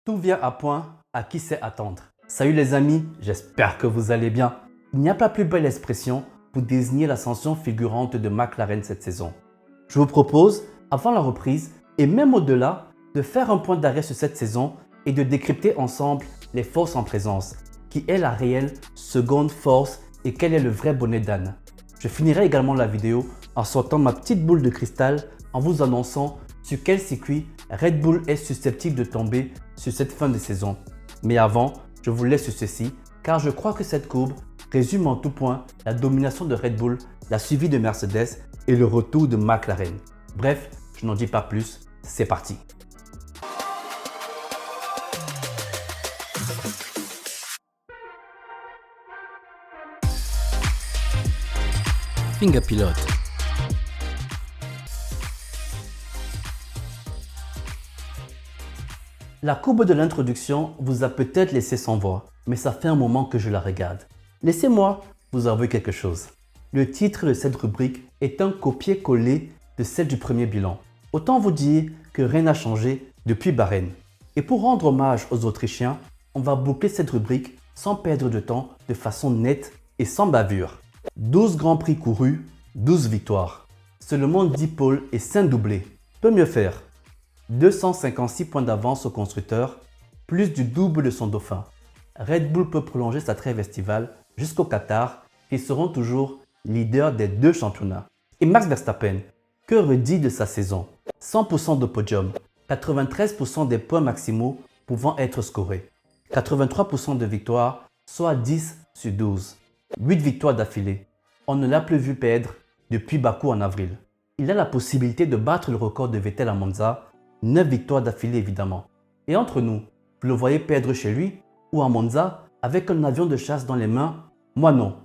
Tout vient à point, à qui sait attendre. Salut les amis, j'espère que vous allez bien. Il n'y a pas plus belle expression pour désigner l'ascension fulgurante de McLaren cette saison. Je vous propose, avant la reprise et même au-delà, de faire un point d'arrêt sur cette saison et de décrypter ensemble les forces en présence, qui est la réelle seconde force et quel est le vrai bonnet d'âne. Je finirai également la vidéo en sortant ma petite boule de cristal en vous annonçant sur quel circuit Red Bull est susceptible de tomber sur cette fin de saison. Mais avant, je vous laisse sur ceci car je crois que cette courbe résume en tout point la domination de Red Bull, la suivie de Mercedes et le retour de McLaren. Bref, je n'en dis pas plus, c'est parti. Finger Pilote. La courbe de l'introduction vous a peut-être laissé sans voix, mais ça fait un moment que je la regarde. Laissez-moi vous avouer quelque chose. Le titre de cette rubrique est un copier-coller de celle du premier bilan. Autant vous dire que rien n'a changé depuis Bahreïn. Et pour rendre hommage aux Autrichiens, on va boucler cette rubrique sans perdre de temps, de façon nette et sans bavure. 12 grands prix courus, 12 victoires. Seulement 10 pôles et 5 doublés. Peut mieux faire. 256 points d'avance au constructeur, plus du double de son dauphin. Red Bull peut prolonger sa trêve estivale jusqu'au Qatar, ils seront toujours leaders des deux championnats. Et Max Verstappen, que redit de sa saison? 100% de podium, 93% des points maximaux pouvant être scorés, 83% de victoires, soit 10 sur 12. 8 victoires d'affilée. On ne l'a plus vu perdre depuis Bakou en avril. Il a la possibilité de battre le record de Vettel à Monza, 9 victoires d'affilée évidemment. Et entre nous, vous le voyez perdre chez lui ou à Monza avec un avion de chasse dans les mains? Moi non.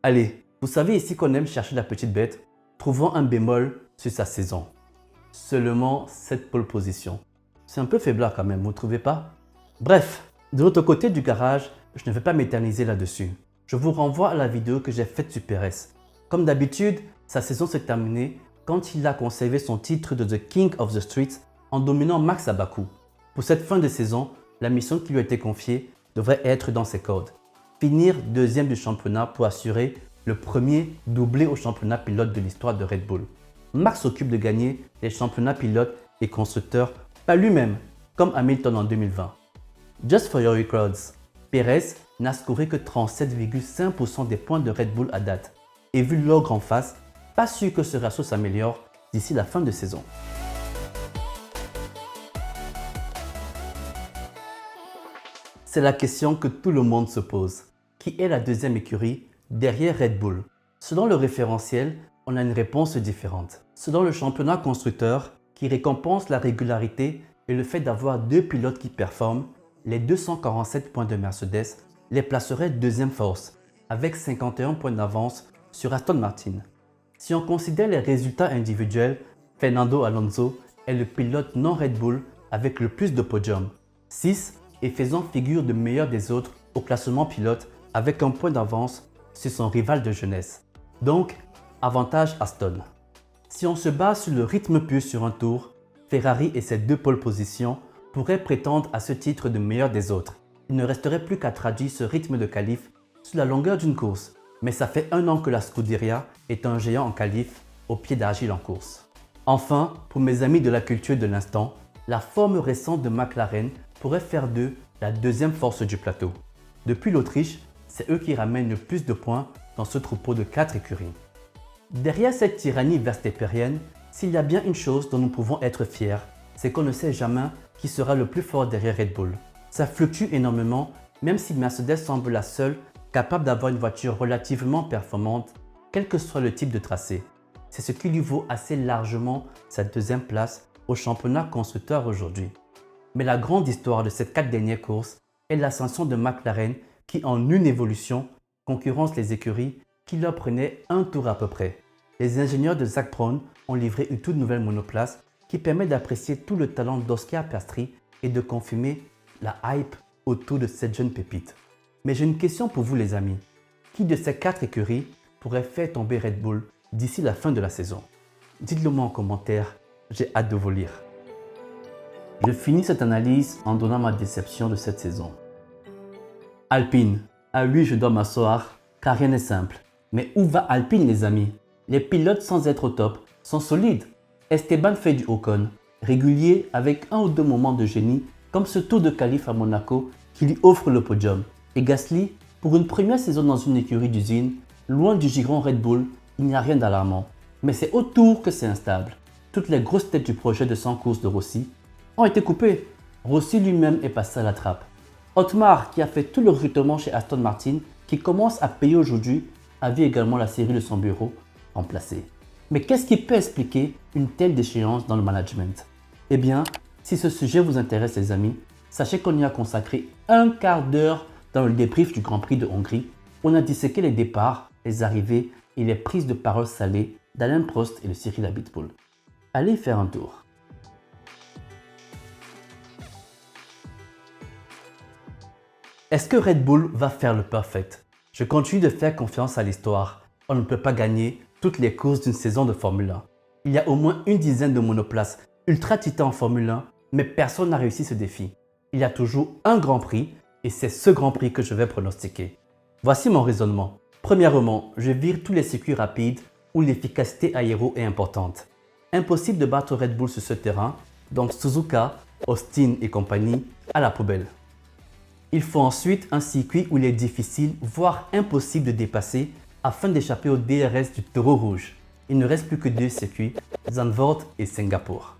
Allez, vous savez ici qu'on aime chercher la petite bête, trouvons un bémol sur sa saison. Seulement cette pole position. C'est un peu faiblard quand même, vous ne trouvez pas? Bref, de l'autre côté du garage, je ne vais pas m'éterniser là-dessus. Je vous renvoie à la vidéo que j'ai faite sur Perez. Comme d'habitude, sa saison s'est terminée quand il a conservé son titre de The King of the Streets en dominant Max à Bakou. Pour cette fin de saison, la mission qui lui a été confiée devrait être dans ses cordes. Finir deuxième du championnat pour assurer le premier doublé au championnat pilote de l'histoire de Red Bull. Max s'occupe de gagner les championnats pilotes et constructeurs, pas lui-même, comme Hamilton en 2020. Just for your records, Perez n'a scoré que 37,5% des points de Red Bull à date. Et vu l'ogre en face, pas sûr que ce ratio s'améliore d'ici la fin de saison. C'est la question que tout le monde se pose. Qui est la deuxième écurie derrière Red Bull? Selon le référentiel, on a une réponse différente. Selon le championnat constructeur, qui récompense la régularité et le fait d'avoir deux pilotes qui performent, les 247 points de Mercedes les placerait deuxième force, avec 51 points d'avance sur Aston Martin. Si on considère les résultats individuels, Fernando Alonso est le pilote non Red Bull avec le plus de podiums, 6, et faisant figure de meilleur des autres au classement pilote avec un point d'avance sur son rival de jeunesse. Donc, avantage Aston. Si on se base sur le rythme pur sur un tour, Ferrari et ses deux pole positions pourraient prétendre à ce titre de meilleur des autres. Il ne resterait plus qu'à traduire ce rythme de qualif sur la longueur d'une course. Mais ça fait un an que la Scuderia est un géant en qualif au pied d'argile en course. Enfin, pour mes amis de la culture de l'instant, la forme récente de McLaren pourrait faire d'eux la deuxième force du plateau. Depuis l'Autriche, c'est eux qui ramènent le plus de points dans ce troupeau de 4 écuries. Derrière cette tyrannie verstappérienne, s'il y a bien une chose dont nous pouvons être fiers, c'est qu'on ne sait jamais qui sera le plus fort derrière Red Bull. Ça fluctue énormément, même si Mercedes semble la seule capable d'avoir une voiture relativement performante, quel que soit le type de tracé. C'est ce qui lui vaut assez largement sa deuxième place au championnat constructeur aujourd'hui. Mais la grande histoire de ces 4 dernières courses est l'ascension de McLaren qui, en une évolution, concurrence les écuries qui leur prenaient un tour à peu près. Les ingénieurs de Zak Brown ont livré une toute nouvelle monoplace qui permet d'apprécier tout le talent d'Oscar Piastri et de confirmer la hype autour de cette jeune pépite. Mais j'ai une question pour vous les amis. Qui de ces 4 écuries pourrait faire tomber Red Bull d'ici la fin de la saison? Dites-le moi en commentaire, j'ai hâte de vous lire. Je finis cette analyse en donnant ma déception de cette saison. Alpine, à lui je dois m'asseoir car rien n'est simple. Mais où va Alpine les amis? Les pilotes sans être au top sont solides. Esteban fait du Ocon, régulier avec un ou deux moments de génie comme ce tour de qualif à Monaco qui lui offre le podium. Et Gasly, pour une première saison dans une écurie d'usine, loin du giron Red Bull, il n'y a rien d'alarmant. Mais c'est autour que c'est instable. Toutes les grosses têtes du projet de 100 courses de Rossi ont été coupées. Rossi lui-même est passé à la trappe. Otmar, qui a fait tout le recrutement chez Aston Martin, qui commence à payer aujourd'hui, a vu également la série de son bureau remplacée. Mais qu'est-ce qui peut expliquer une telle déchéance dans le management? Eh bien, si ce sujet vous intéresse les amis, sachez qu'on y a consacré un quart d'heure dans le débrief du Grand Prix de Hongrie. On a disséqué les départs, les arrivées et les prises de parole salées d'Alain Prost et de Cyril Abiteboul. Allez y faire un tour. Est-ce que Red Bull va faire le perfect? Je continue de faire confiance à l'histoire. On ne peut pas gagner toutes les courses d'une saison de Formule 1. Il y a au moins une dizaine de monoplaces ultra titans en Formule 1, mais personne n'a réussi ce défi. Il y a toujours un Grand Prix et c'est ce Grand Prix que je vais pronostiquer. Voici mon raisonnement. Premièrement, je vire tous les circuits rapides où l'efficacité aéro est importante. Impossible de battre Red Bull sur ce terrain, donc Suzuka, Austin et compagnie à la poubelle. Il faut ensuite un circuit où il est difficile, voire impossible de dépasser afin d'échapper au DRS du taureau rouge. Il ne reste plus que deux circuits, Zandvoort et Singapour.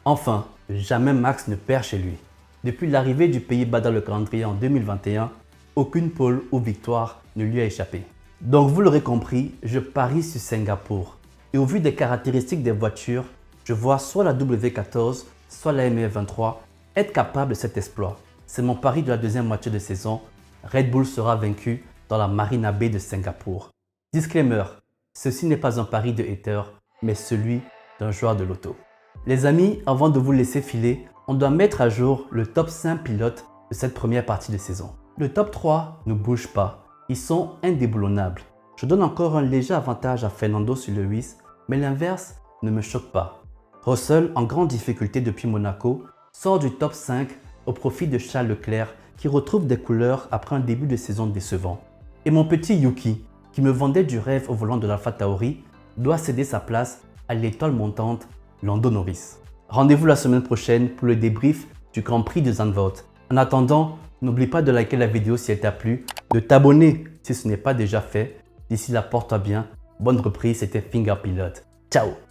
Enfin, jamais Max ne perd chez lui. Depuis l'arrivée du Pays-Bas dans le calendrier en 2021, aucune pole ou victoire ne lui a échappé. Donc vous l'aurez compris, je parie sur Singapour. Et au vu des caractéristiques des voitures, je vois soit la W14, soit la MR23 être capable de cet exploit. C'est mon pari de la deuxième moitié de saison. Red Bull sera vaincu dans la Marina Bay de Singapour. Disclaimer, ceci n'est pas un pari de hater, mais celui d'un joueur de loto. Les amis, avant de vous laisser filer, on doit mettre à jour le top 5 pilotes de cette première partie de saison. Le top 3 ne bouge pas, ils sont indéboulonnables. Je donne encore un léger avantage à Fernando sur Lewis, mais l'inverse ne me choque pas. Russell, en grande difficulté depuis Monaco, sort du top 5 au profit de Charles Leclerc qui retrouve des couleurs après un début de saison décevant. Et mon petit Yuki, qui me vendait du rêve au volant de l'AlphaTauri, doit céder sa place à l'étoile montante Lando Norris. Rendez-vous la semaine prochaine pour le débrief du Grand Prix de Zandvoort. En attendant, n'oublie pas de liker la vidéo si elle t'a plu, de t'abonner si ce n'est pas déjà fait. D'ici là, porte-toi bien. Bonne reprise, c'était Finger Pilot. Ciao!